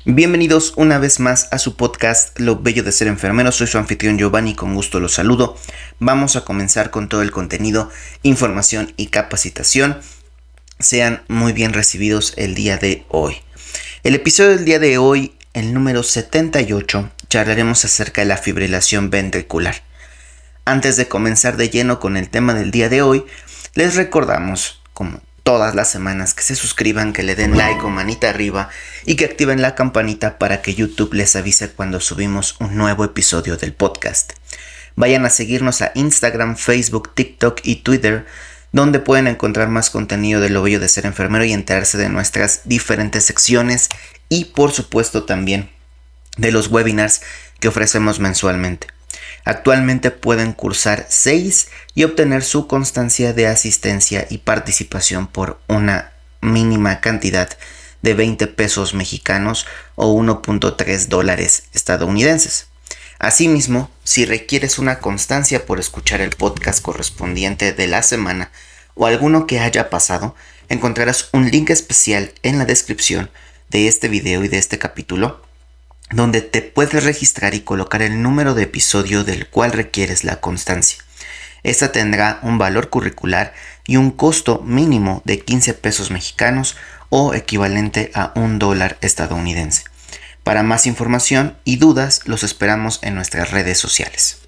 Bienvenidos una vez más a su podcast Lo Bello de Ser Enfermero. Soy su anfitrión Giovanni, con gusto los saludo. Vamos a comenzar con todo el contenido, información y capacitación. Sean muy bien recibidos el día de hoy. El episodio del día de hoy, el número 78, charlaremos acerca de la fibrilación ventricular. Antes de comenzar de lleno con el tema del día de hoy, les recordamos, como todas las semanas, que se suscriban, que le den like o manita arriba y que activen la campanita para que YouTube les avise cuando subimos un nuevo episodio del podcast. Vayan a seguirnos a Instagram, Facebook, TikTok y Twitter, donde pueden encontrar más contenido de Lo Bello de Ser Enfermero y enterarse de nuestras diferentes secciones y por supuesto también de los webinars que ofrecemos mensualmente. Actualmente pueden cursar 6 y obtener su constancia de asistencia y participación por una mínima cantidad de 20 pesos mexicanos o 1.3 dólares estadounidenses. Asimismo, si requieres una constancia por escuchar el podcast correspondiente de la semana o alguno que haya pasado, encontrarás un link especial en la descripción de este video y de este capítulo, donde te puedes registrar y colocar el número de episodio del cual requieres la constancia. Esta tendrá un valor curricular y un costo mínimo de 15 pesos mexicanos o equivalente a $1 estadounidense. Para más información y dudas, los esperamos en nuestras redes sociales.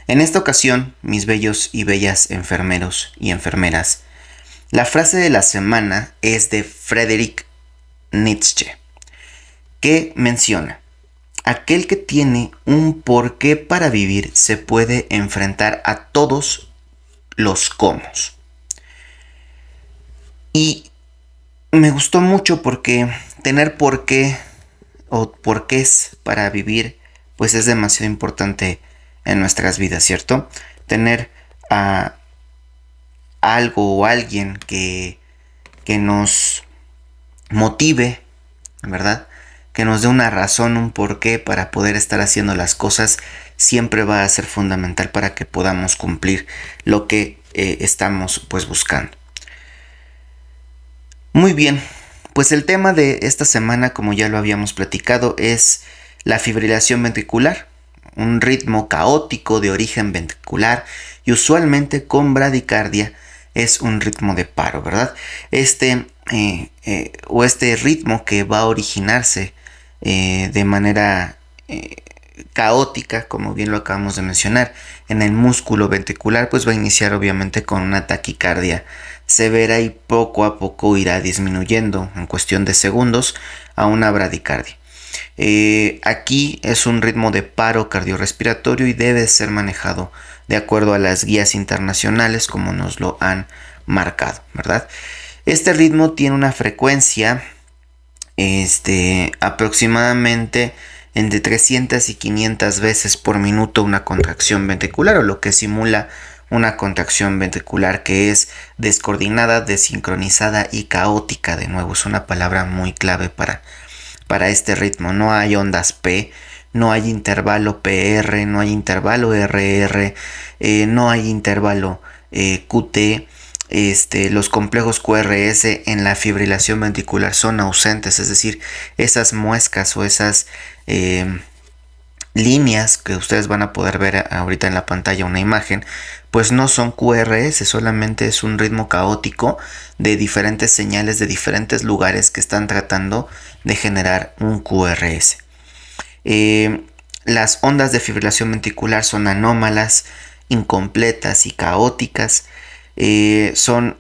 En esta ocasión, mis bellos y bellas enfermeros y enfermeras, la frase de la semana es de Friedrich Nietzsche, que menciona: aquel que tiene un porqué para vivir se puede enfrentar a todos los cómos. Y me gustó mucho porque tener porqué o porqués para vivir pues es demasiado importante en nuestras vidas, ¿cierto? Tener a algo o alguien que nos motive, ¿verdad? Que nos dé una razón, un porqué para poder estar haciendo las cosas, siempre va a ser fundamental para que podamos cumplir lo que estamos pues buscando. Muy bien, pues el tema de esta semana, como ya lo habíamos platicado, es la fibrilación ventricular, un ritmo caótico de origen ventricular y usualmente con bradicardia. Es un ritmo de paro, ¿verdad? Este ritmo que va a originarse de manera caótica, como bien lo acabamos de mencionar, en el músculo ventricular, pues va a iniciar obviamente con una taquicardia severa y poco a poco irá disminuyendo en cuestión de segundos a una bradicardia. Aquí es un ritmo de paro cardiorrespiratorio y debe ser manejado de acuerdo a las guías internacionales como nos lo han marcado, ¿verdad? Este ritmo tiene una frecuencia aproximadamente entre 300 y 500 veces por minuto una contracción ventricular, o lo que simula una contracción ventricular, que es descoordinada, desincronizada y caótica. De nuevo, es una palabra muy clave para este ritmo. No hay ondas P, no hay intervalo PR, no hay intervalo RR, no hay intervalo QT. Los complejos QRS en la fibrilación ventricular son ausentes, es decir, esas muescas o esas líneas que ustedes van a poder ver ahorita en la pantalla, una imagen, pues no son QRS, solamente es un ritmo caótico de diferentes señales de diferentes lugares que están tratando de generar un QRS. Las ondas de fibrilación ventricular son anómalas, incompletas y caóticas. Son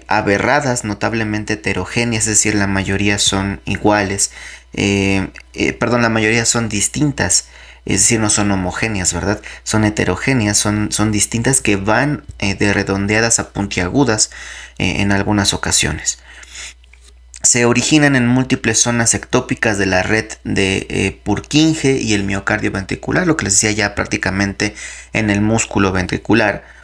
aberradas, notablemente heterogéneas, es decir, la mayoría son iguales, la mayoría son distintas, es decir, no son homogéneas, ¿verdad? Son heterogéneas, son distintas, que van de redondeadas a puntiagudas en algunas ocasiones. Se originan en múltiples zonas ectópicas de la red de Purkinje y el miocardio ventricular, lo que les decía, ya prácticamente en el músculo ventricular.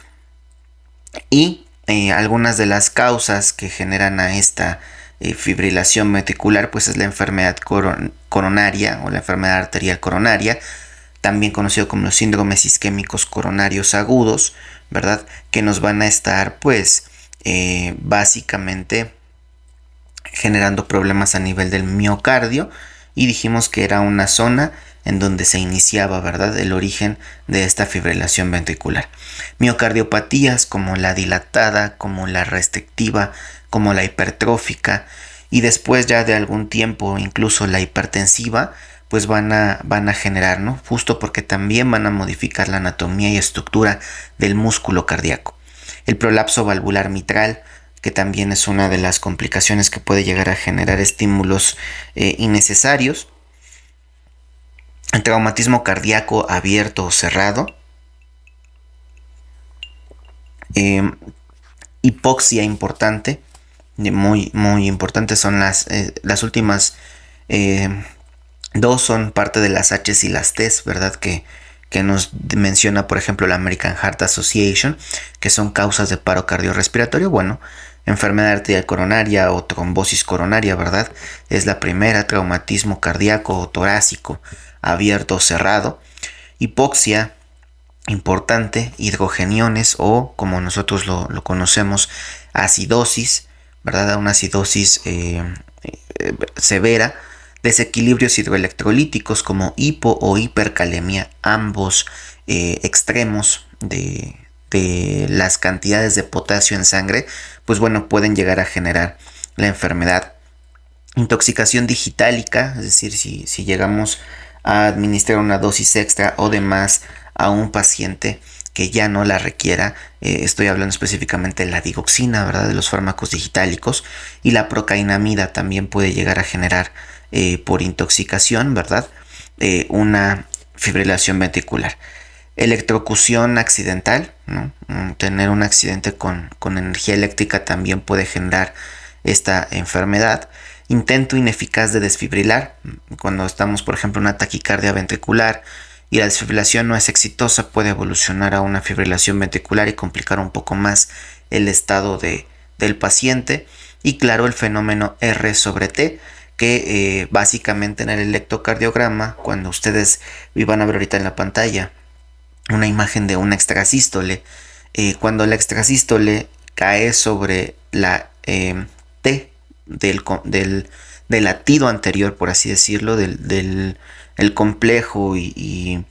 Y algunas de las causas que generan a esta fibrilación ventricular pues es la enfermedad coronaria o la enfermedad arterial coronaria, también conocido como los síndromes isquémicos coronarios agudos, ¿verdad? Que nos van a estar pues básicamente generando problemas a nivel del miocardio, y dijimos que era una zona en donde se iniciaba, ¿verdad?, el origen de esta fibrilación ventricular. Miocardiopatías como la dilatada, como la restrictiva, como la hipertrófica, y después ya de algún tiempo incluso la hipertensiva, pues van a generar, ¿no?, justo porque también van a modificar la anatomía y estructura del músculo cardíaco. El prolapso valvular mitral, que también es una de las complicaciones que puede llegar a generar estímulos innecesarios. El traumatismo cardíaco abierto o cerrado. Hipoxia importante, muy, muy importante, son las últimas dos son parte de las H's y las T's, ¿verdad? Que nos menciona, por ejemplo, la American Heart Association, que son causas de paro cardiorrespiratorio. Bueno, enfermedad arterial coronaria o trombosis coronaria, ¿verdad? Es la primera. Traumatismo cardíaco o torácico abierto o cerrado. Hipoxia importante, hidrogeniones o, como nosotros lo conocemos, acidosis, ¿verdad? Una acidosis severa. Desequilibrios hidroelectrolíticos como hipo o hipercalemia, ambos extremos de las cantidades de potasio en sangre, pues bueno, pueden llegar a generar la enfermedad. Intoxicación digitálica, es decir, si llegamos a administrar una dosis extra o de más a un paciente que ya no la requiera, estoy hablando específicamente de la digoxina, ¿verdad?, de los fármacos digitálicos, y la procainamida también puede llegar a generar por intoxicación, ¿verdad?, una fibrilación ventricular. Electrocución accidental, ¿no? Tener un accidente con energía eléctrica también puede generar esta enfermedad. Intento ineficaz de desfibrilar, cuando estamos, por ejemplo, en una taquicardia ventricular y la desfibrilación no es exitosa, puede evolucionar a una fibrilación ventricular y complicar un poco más el estado del paciente. Y claro, el fenómeno R sobre T, que básicamente en el electrocardiograma, cuando ustedes van a ver ahorita en la pantalla una imagen de una extrasístole, cuando la extrasístole cae sobre la T del latido anterior, por así decirlo, del complejo y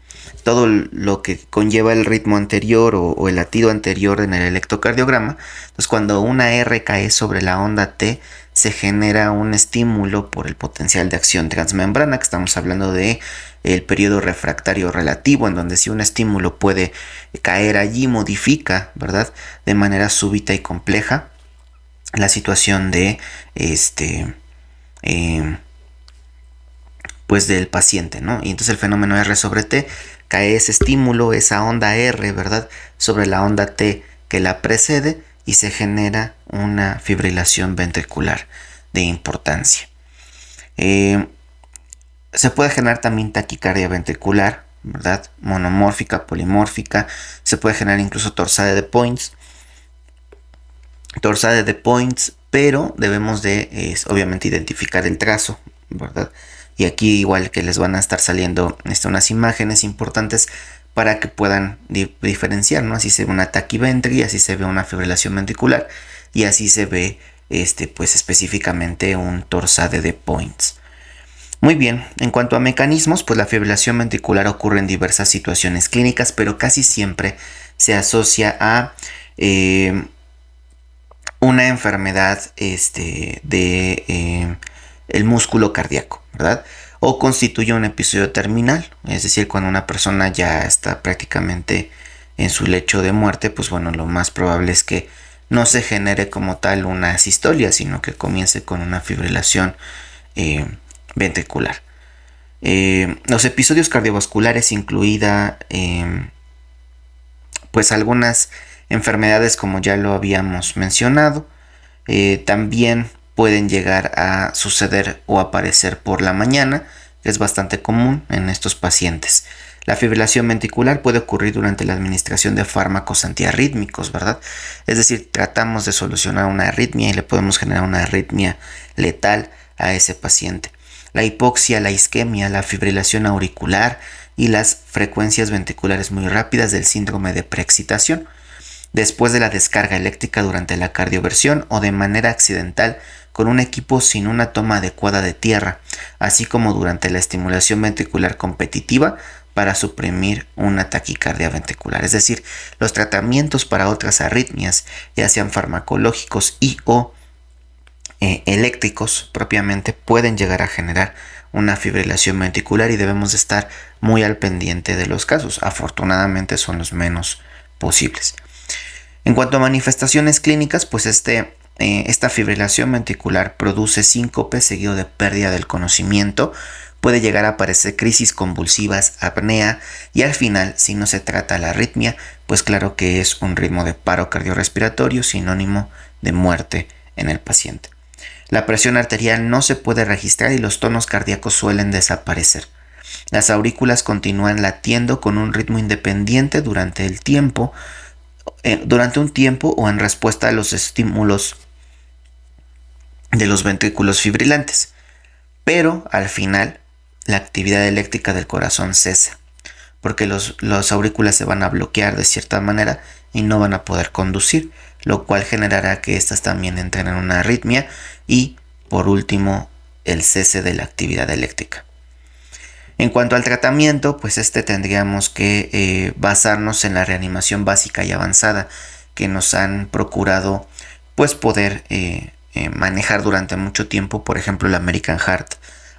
todo lo que conlleva el ritmo anterior o el latido anterior en el electrocardiograma. Entonces, cuando una R cae sobre la onda T, se genera un estímulo por el potencial de acción transmembrana, que estamos hablando de el periodo refractario relativo, en donde si un estímulo puede caer allí, modifica, ¿verdad?, de manera súbita y compleja la situación de pues del paciente, ¿no? Y entonces el fenómeno R sobre T, cae ese estímulo, esa onda R, ¿verdad?, sobre la onda T que la precede, y se genera una fibrilación ventricular de importancia. Se puede generar también taquicardia ventricular, ¿verdad?, monomórfica, polimórfica. Se puede generar incluso torsade de Points. Torsade de Points, pero debemos de obviamente identificar el trazo, ¿verdad? Y aquí igual que les van a estar saliendo unas imágenes importantes para que puedan diferenciar, ¿no? Así se ve una taquiventri, así se ve una fibrilación ventricular, y así se ve pues específicamente un torsade de Points. Muy bien, en cuanto a mecanismos, pues la fibrilación ventricular ocurre en diversas situaciones clínicas, pero casi siempre se asocia a una enfermedad de el músculo cardíaco, ¿verdad? O constituye un episodio terminal, es decir, cuando una persona ya está prácticamente en su lecho de muerte, pues bueno, lo más probable es que no se genere como tal una sistolia, sino que comience con una fibrilación ventricular. Los episodios cardiovasculares, incluida pues algunas enfermedades, como ya lo habíamos mencionado, también pueden llegar a suceder o aparecer por la mañana, que es bastante común en estos pacientes. La fibrilación ventricular puede ocurrir durante la administración de fármacos antiarrítmicos, ¿verdad? Es decir, tratamos de solucionar una arritmia y le podemos generar una arritmia letal a ese paciente. La hipoxia, la isquemia, la fibrilación auricular y las frecuencias ventriculares muy rápidas del síndrome de preexcitación. Después de la descarga eléctrica durante la cardioversión o de manera accidental con un equipo sin una toma adecuada de tierra, así como durante la estimulación ventricular competitiva para suprimir una taquicardia ventricular. Es decir, los tratamientos para otras arritmias, ya sean farmacológicos y o eléctricos propiamente, pueden llegar a generar una fibrilación ventricular y debemos estar muy al pendiente de los casos. Afortunadamente son los menos posibles. En cuanto a manifestaciones clínicas, pues esta fibrilación ventricular produce síncope seguido de pérdida del conocimiento, puede llegar a aparecer crisis convulsivas, apnea y al final, si no se trata la arritmia, pues claro que es un ritmo de paro cardiorrespiratorio, sinónimo de muerte en el paciente. La presión arterial no se puede registrar y los tonos cardíacos suelen desaparecer. Las aurículas continúan latiendo con un ritmo independiente durante un tiempo o en respuesta a los estímulos de los ventrículos fibrilantes. Pero al final la actividad eléctrica del corazón cesa, porque los aurículas se van a bloquear de cierta manera y no van a poder conducir, lo cual generará que éstas también entren en una arritmia y, por último, el cese de la actividad eléctrica. En cuanto al tratamiento, pues tendríamos que basarnos en la reanimación básica y avanzada que nos han procurado pues poder manejar durante mucho tiempo, por ejemplo la American Heart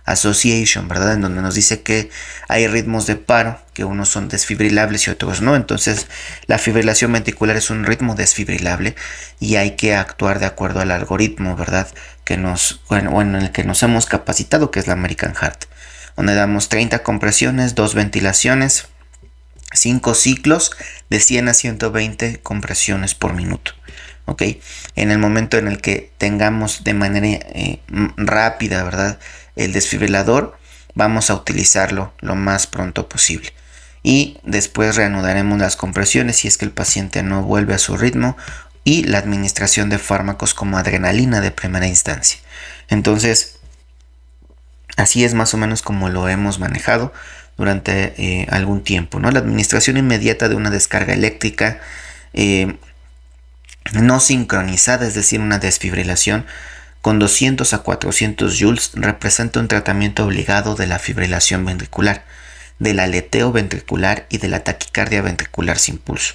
Association, ¿verdad? En donde nos dice que hay ritmos de paro, que unos son desfibrilables y otros no. Entonces la fibrilación ventricular es un ritmo desfibrilable y hay que actuar de acuerdo al algoritmo, ¿verdad? En el que nos hemos capacitado, que es la American Heart, donde damos 30 compresiones, 2 ventilaciones, 5 ciclos de 100 a 120 compresiones por minuto. ¿Ok? En el momento en el que tengamos de manera rápida, ¿verdad?, el desfibrilador, vamos a utilizarlo lo más pronto posible. Y después reanudaremos las compresiones si es que el paciente no vuelve a su ritmo y la administración de fármacos como adrenalina de primera instancia. Entonces, así es más o menos como lo hemos manejado durante algún tiempo, ¿no? La administración inmediata de una descarga eléctrica no sincronizada, es decir, una desfibrilación con 200 a 400 joules, representa un tratamiento obligado de la fibrilación ventricular, del aleteo ventricular y de la taquicardia ventricular sin pulso.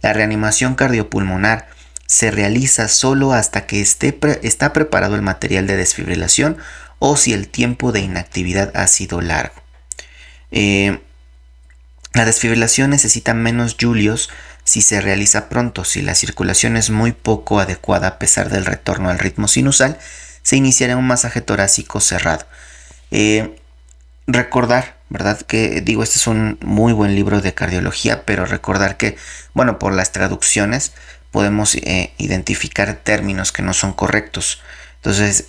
La reanimación cardiopulmonar se realiza solo hasta que está preparado el material de desfibrilación o si el tiempo de inactividad ha sido largo. La desfibrilación necesita menos julios si se realiza pronto. Si la circulación es muy poco adecuada a pesar del retorno al ritmo sinusal, se iniciará un masaje torácico cerrado. Recordar, ¿verdad? Que este es un muy buen libro de cardiología, pero recordar que, bueno, por las traducciones podemos identificar términos que no son correctos. Entonces,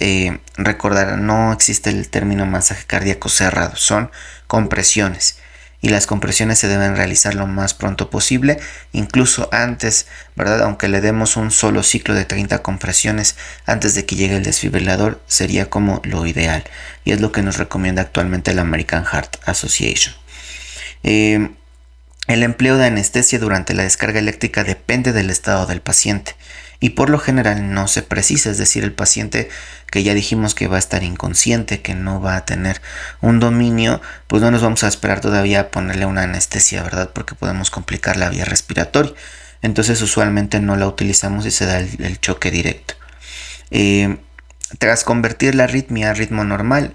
recordar, no existe el término masaje cardíaco cerrado, son compresiones. Y las compresiones se deben realizar lo más pronto posible, incluso antes, ¿verdad? Aunque le demos un solo ciclo de 30 compresiones antes de que llegue el desfibrilador, sería como lo ideal. Y es lo que nos recomienda actualmente la American Heart Association. El empleo de anestesia durante la descarga eléctrica depende del estado del paciente. Y por lo general no se precisa, es decir, el paciente que ya dijimos que va a estar inconsciente, que no va a tener un dominio, pues no nos vamos a esperar todavía a ponerle una anestesia, ¿verdad? Porque podemos complicar la vía respiratoria. Entonces usualmente no la utilizamos y se da el choque directo. Tras convertir la arritmia a ritmo normal,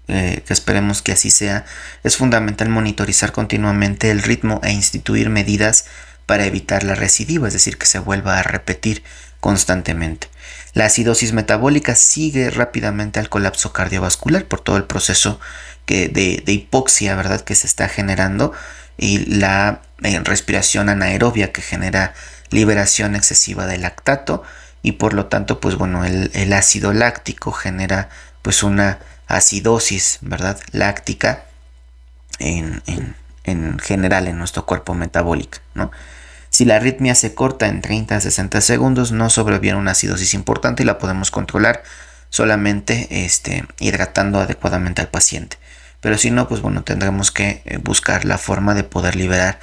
que esperemos que así sea, es fundamental monitorizar continuamente el ritmo e instituir medidas para evitar la recidiva, es decir, que se vuelva a repetir constantemente. La acidosis metabólica sigue rápidamente al colapso cardiovascular por todo el proceso de hipoxia, ¿verdad?, que se está generando, y la respiración anaerobia que genera liberación excesiva de lactato, y por lo tanto, pues bueno, el ácido láctico genera pues una acidosis, ¿verdad?, láctica en general en nuestro cuerpo metabólico, ¿no? Si la arritmia se corta en 30 a 60 segundos, no sobreviene una acidosis importante y la podemos controlar solamente hidratando adecuadamente al paciente. Pero si no, pues bueno, tendremos que buscar la forma de poder liberar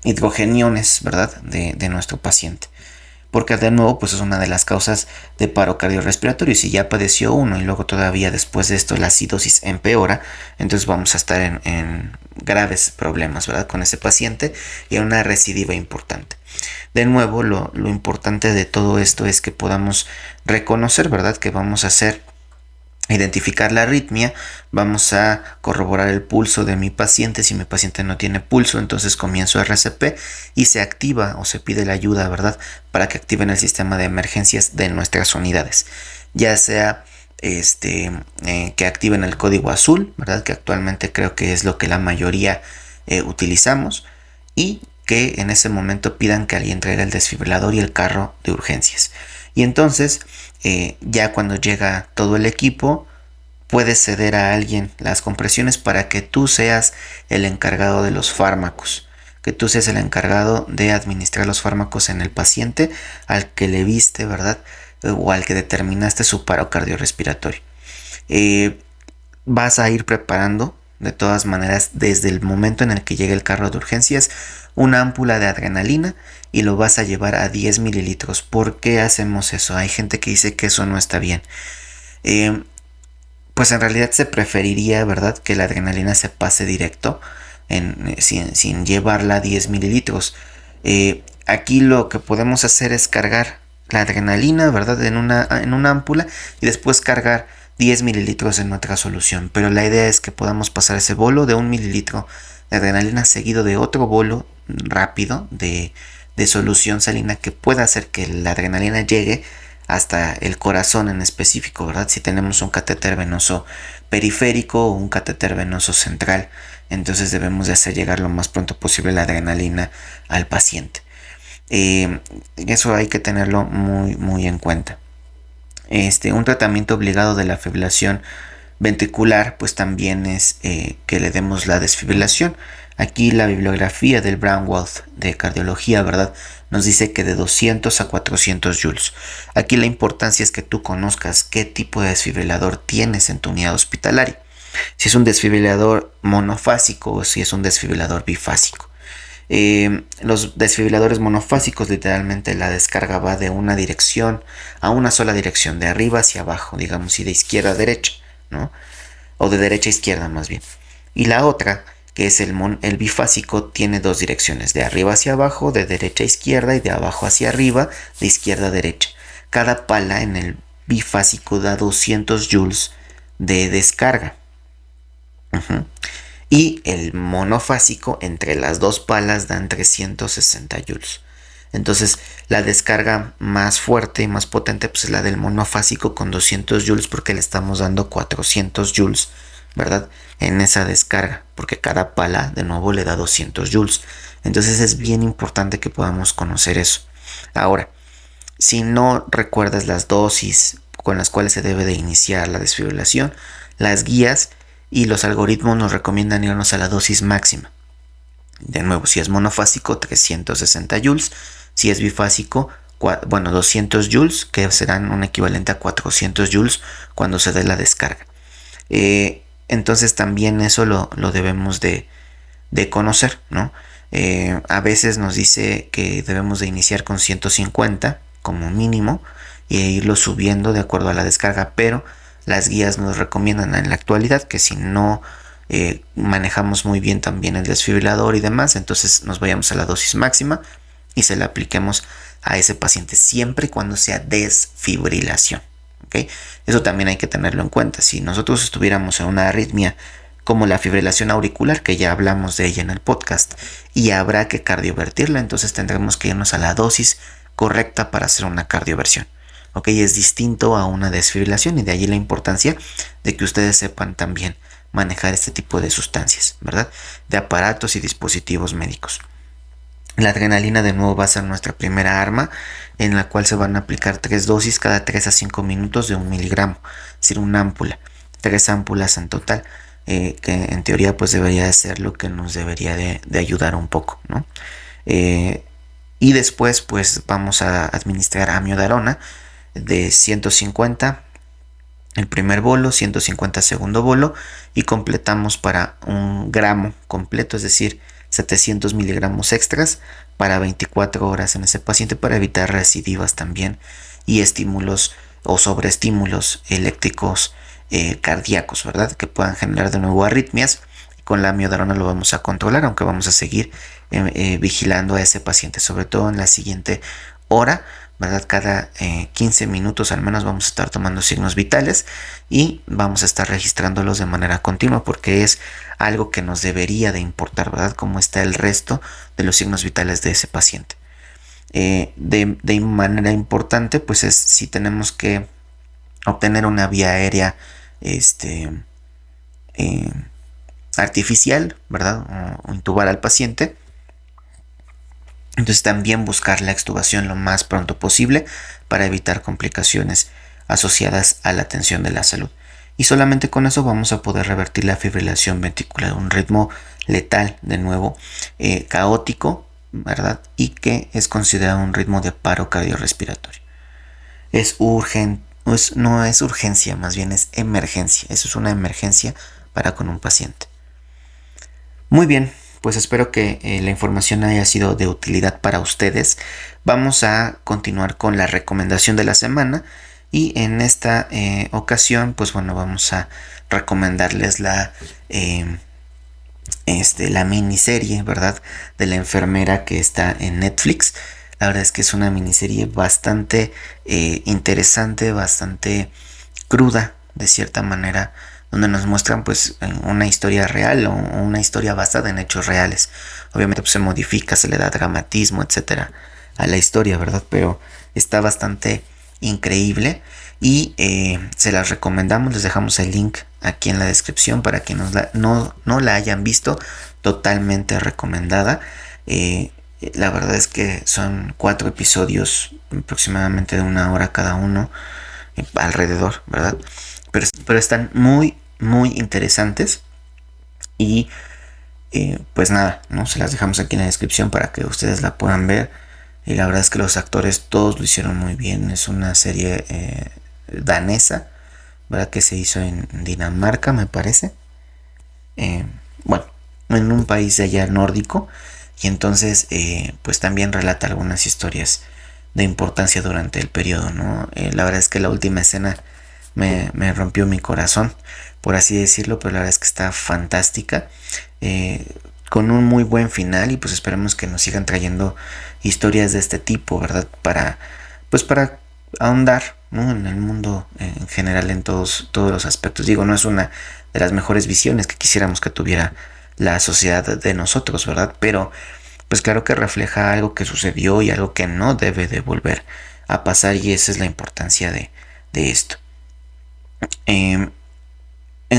hidrogeniones, ¿verdad?, de nuestro paciente. porque de nuevo pues es una de las causas de paro cardiorrespiratorio. Si ya padeció uno y luego todavía después de esto la acidosis empeora, entonces vamos a estar en graves problemas, ¿verdad?, con ese paciente y en una recidiva importante. De nuevo, lo importante de todo esto es que podamos reconocer, ¿verdad?, que vamos a identificar la arritmia, vamos a corroborar el pulso de mi paciente. Si mi paciente no tiene pulso, entonces comienzo RCP y se activa o se pide la ayuda, ¿verdad?, para que activen el sistema de emergencias de nuestras unidades, ya sea que activen el código azul, ¿verdad?, que actualmente creo que es lo que la mayoría utilizamos, y que en ese momento pidan que alguien traiga el desfibrilador y el carro de urgencias. Y entonces ya cuando llega todo el equipo, puedes ceder a alguien las compresiones para que tú seas el encargado de los fármacos, que tú seas el encargado de administrar los fármacos en el paciente al que le viste, ¿verdad?, o al que determinaste su paro cardiorrespiratorio. Vas a ir preparando de todas maneras desde el momento en el que llegue el carro de urgencias una ámpula de adrenalina y lo vas a llevar a 10 mililitros. ¿Por qué hacemos eso? Hay gente que dice que eso no está bien. Pues en realidad se preferiría, ¿verdad?, que la adrenalina se pase directo sin llevarla a 10 mililitros. Aquí lo que podemos hacer es cargar la adrenalina, ¿verdad?, en una ámpula, y después cargar 10 mililitros en otra solución. Pero la idea es que podamos pasar ese bolo de 1 mililitro de adrenalina seguido de otro bolo rápido de solución salina que pueda hacer que la adrenalina llegue hasta el corazón en específico, ¿verdad? Si tenemos un catéter venoso periférico o un catéter venoso central, entonces debemos de hacer llegar lo más pronto posible la adrenalina al paciente. Eso hay que tenerlo muy en cuenta. Un tratamiento obligado de la fibrilación ventricular pues también es que le demos la desfibrilación. Aquí la bibliografía del Braunwald de cardiología, ¿verdad?, nos dice que de 200 a 400 joules. Aquí la importancia es que tú conozcas qué tipo de desfibrilador tienes en tu unidad hospitalaria. Si es un desfibrilador monofásico o si es un desfibrilador bifásico. Los desfibriladores monofásicos, literalmente la descarga va de una dirección a una sola dirección, de arriba hacia abajo, digamos, y de izquierda a derecha, ¿no?, o de derecha a izquierda más bien. Y la otra, que es el bifásico, tiene dos direcciones, de arriba hacia abajo, de derecha a izquierda, y de abajo hacia arriba, de izquierda a derecha. Cada pala en el bifásico da 200 joules de descarga. Y el monofásico, entre las dos palas, dan 360 joules. Entonces la descarga más fuerte y más potente pues es la del monofásico con 200 joules, porque le estamos dando 400 joules, ¿verdad?, en esa descarga, porque cada pala de nuevo le da 200 joules. Entonces es bien importante que podamos conocer eso. Ahora, si no recuerdas las dosis con las cuales se debe de iniciar la desfibrilación, las guías y los algoritmos nos recomiendan irnos a la dosis máxima. De nuevo, si es monofásico, 360 joules. Si es bifásico, 200 joules, que serán un equivalente a 400 joules cuando se dé la descarga. Entonces también eso lo debemos de conocer, ¿no? A veces nos dice que debemos de iniciar con 150 como mínimo e irlo subiendo de acuerdo a la descarga, pero las guías nos recomiendan en la actualidad que si no manejamos muy bien también el desfibrilador y demás, entonces nos vayamos a la dosis máxima y se la apliquemos a ese paciente siempre y cuando sea desfibrilación. ¿Okay? Eso también hay que tenerlo en cuenta. Si nosotros estuviéramos en una arritmia como la fibrilación auricular, que ya hablamos de ella en el podcast, y habrá que cardiovertirla, entonces tendremos que irnos a la dosis correcta para hacer una cardioversión. ¿Ok? Es distinto a una desfibrilación, y de allí la importancia de que ustedes sepan también manejar este tipo de sustancias, ¿verdad?, de aparatos y dispositivos médicos. La adrenalina de nuevo va a ser nuestra primera arma, en la cual se van a aplicar 3 dosis cada 3 a 5 minutos de 1 miligramo, es decir, una ámpula, 3 ámpulas en total, que en teoría pues debería de ser lo que nos debería de ayudar un poco, ¿no? Y después pues vamos a administrar amiodarona de 150 el primer bolo, 150 segundo bolo, y completamos para 1 gramo completo, es decir, 700 miligramos extras para 24 horas en ese paciente para evitar recidivas también y estímulos o sobreestímulos eléctricos cardíacos, ¿verdad? Que puedan generar de nuevo arritmias. Con la amiodarona lo vamos a controlar, aunque vamos a seguir vigilando a ese paciente, sobre todo en la siguiente hora, ¿verdad? Cada 15 minutos al menos vamos a estar tomando signos vitales y vamos a estar registrándolos de manera continua porque es algo que nos debería de importar, ¿verdad? Cómo está el resto de los signos vitales de ese paciente. De manera importante, pues es si tenemos que obtener una vía aérea artificial, ¿verdad? O intubar al paciente. Entonces también buscar la extubación lo más pronto posible para evitar complicaciones asociadas a la atención de la salud. Y solamente con eso vamos a poder revertir la fibrilación ventricular, un ritmo letal, de nuevo, caótico, ¿verdad? Y que es considerado un ritmo de paro cardiorrespiratorio. Es urgente, no es urgencia, más bien es emergencia. Eso es una emergencia para con un paciente. Muy bien, pues espero que la información haya sido de utilidad para ustedes. Vamos a continuar con la recomendación de la semana y en esta ocasión, pues bueno, vamos a recomendarles la miniserie, ¿verdad? De la enfermera que está en Netflix. La verdad es que es una miniserie bastante interesante, bastante cruda, de cierta manera, donde nos muestran pues una historia real o una historia basada en hechos reales. Obviamente pues se modifica, se le da dramatismo, etcétera, a la historia, ¿verdad? Pero está bastante increíble y se las recomendamos. Les dejamos el link aquí en la descripción para que no la hayan visto. Totalmente recomendada. La verdad es que son 4 episodios aproximadamente de 1 hora cada uno, alrededor, ¿verdad? Pero están muy interesantes y pues nada, ¿no? Se las dejamos aquí en la descripción para que ustedes la puedan ver. Y la verdad es que los actores todos lo hicieron muy bien. Es una serie danesa, ¿verdad? Que se hizo en Dinamarca, me parece. Bueno, en un país de allá nórdico. Y entonces pues también relata algunas historias de importancia durante el periodo, ¿no? La verdad es que la última escena me rompió mi corazón, por así decirlo, pero la verdad es que está fantástica, con un muy buen final y pues esperemos que nos sigan trayendo historias de este tipo, ¿verdad? Para ahondar, ¿no? En el mundo en general, en todos los aspectos. Digo, no es una de las mejores visiones que quisiéramos que tuviera la sociedad de nosotros, ¿verdad? Pero pues claro que refleja algo que sucedió y algo que no debe de volver a pasar y esa es la importancia de esto. En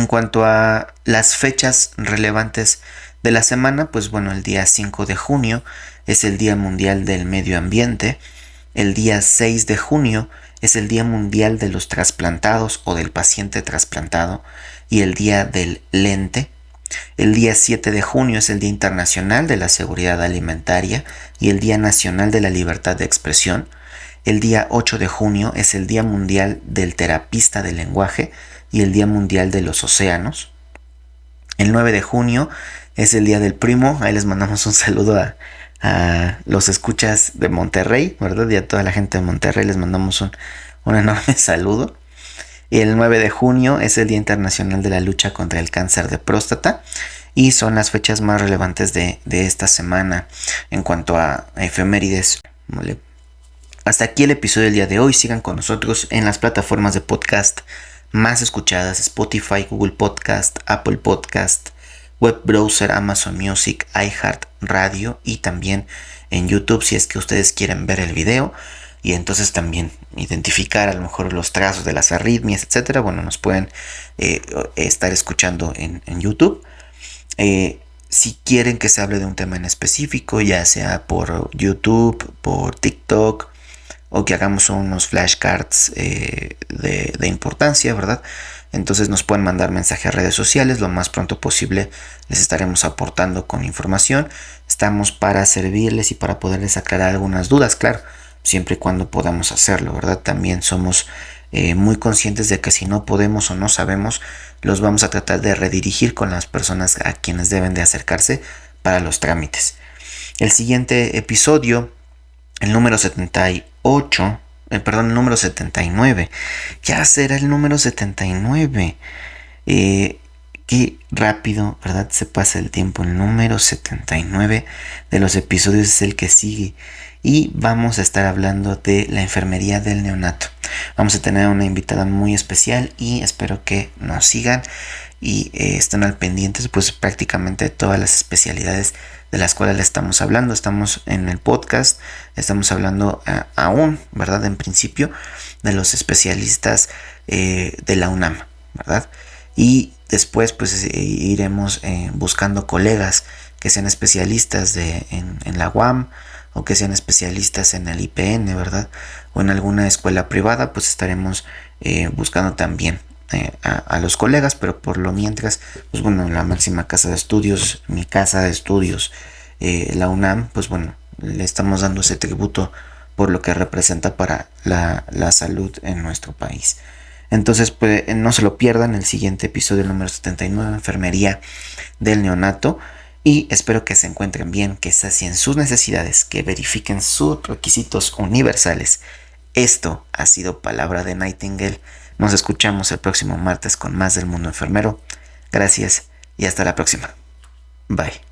cuanto a las fechas relevantes de la semana, pues bueno, el día 5 de junio es el Día Mundial del Medio Ambiente, el día 6 de junio es el Día Mundial de los Trasplantados o del paciente trasplantado y el Día del Lente. El día 7 de junio es el Día Internacional de la Seguridad Alimentaria y el Día Nacional de la Libertad de Expresión. El día 8 de junio es el Día Mundial del Terapista del Lenguaje y el Día Mundial de los Océanos. El 9 de junio es el Día del Primo. Ahí les mandamos un saludo a los escuchas de Monterrey, ¿verdad? Y a toda la gente de Monterrey les mandamos un enorme saludo. Y el 9 de junio es el Día Internacional de la Lucha contra el Cáncer de Próstata. Y son las fechas más relevantes de esta semana en cuanto a efemérides. ¿Vale? Hasta aquí el episodio del día de hoy. Sigan con nosotros en las plataformas de podcast más escuchadas: Spotify, Google Podcast, Apple Podcast, Web Browser, Amazon Music, iHeart Radio y también en YouTube si es que ustedes quieren ver el video y entonces también identificar a lo mejor los trazos de las arritmias, etcétera. Bueno, nos pueden estar escuchando en YouTube. Si quieren que se hable de un tema en específico, ya sea por YouTube, por TikTok, o que hagamos unos flashcards de importancia, ¿verdad? Entonces nos pueden mandar mensajes a redes sociales. Lo más pronto posible les estaremos aportando con información. Estamos para servirles y para poderles aclarar algunas dudas, claro, siempre y cuando podamos hacerlo, ¿verdad? También somos muy conscientes de que si no podemos o no sabemos, los vamos a tratar de redirigir con las personas a quienes deben de acercarse para los trámites. El siguiente episodio, el número 78, el número 79, ya será el número 79. Qué rápido, ¿verdad? Se pasa el tiempo. El número 79 de los episodios es el que sigue. Y vamos a estar hablando de la enfermería del neonato. Vamos a tener una invitada muy especial y espero que nos sigan y estén al pendiente, pues prácticamente de todas las especialidades de las cuales le estamos hablando. Estamos en el podcast, estamos hablando aún, ¿verdad? En principio, de los especialistas de la UNAM, ¿verdad? Y después pues iremos buscando colegas que sean especialistas en la UAM o que sean especialistas en el IPN, ¿verdad? O en alguna escuela privada, pues estaremos buscando también a los colegas, pero por lo mientras, pues bueno, la máxima casa de estudios, mi casa de estudios, la UNAM, pues bueno, le estamos dando ese tributo por lo que representa para la salud en nuestro país. Entonces, pues no se lo pierdan, el siguiente episodio número 79, enfermería del neonato. Y espero que se encuentren bien, que sacien sus necesidades, que verifiquen sus requisitos universales. Esto ha sido Palabra de Nightingale. Nos escuchamos el próximo martes con más del mundo enfermero. Gracias y hasta la próxima. Bye.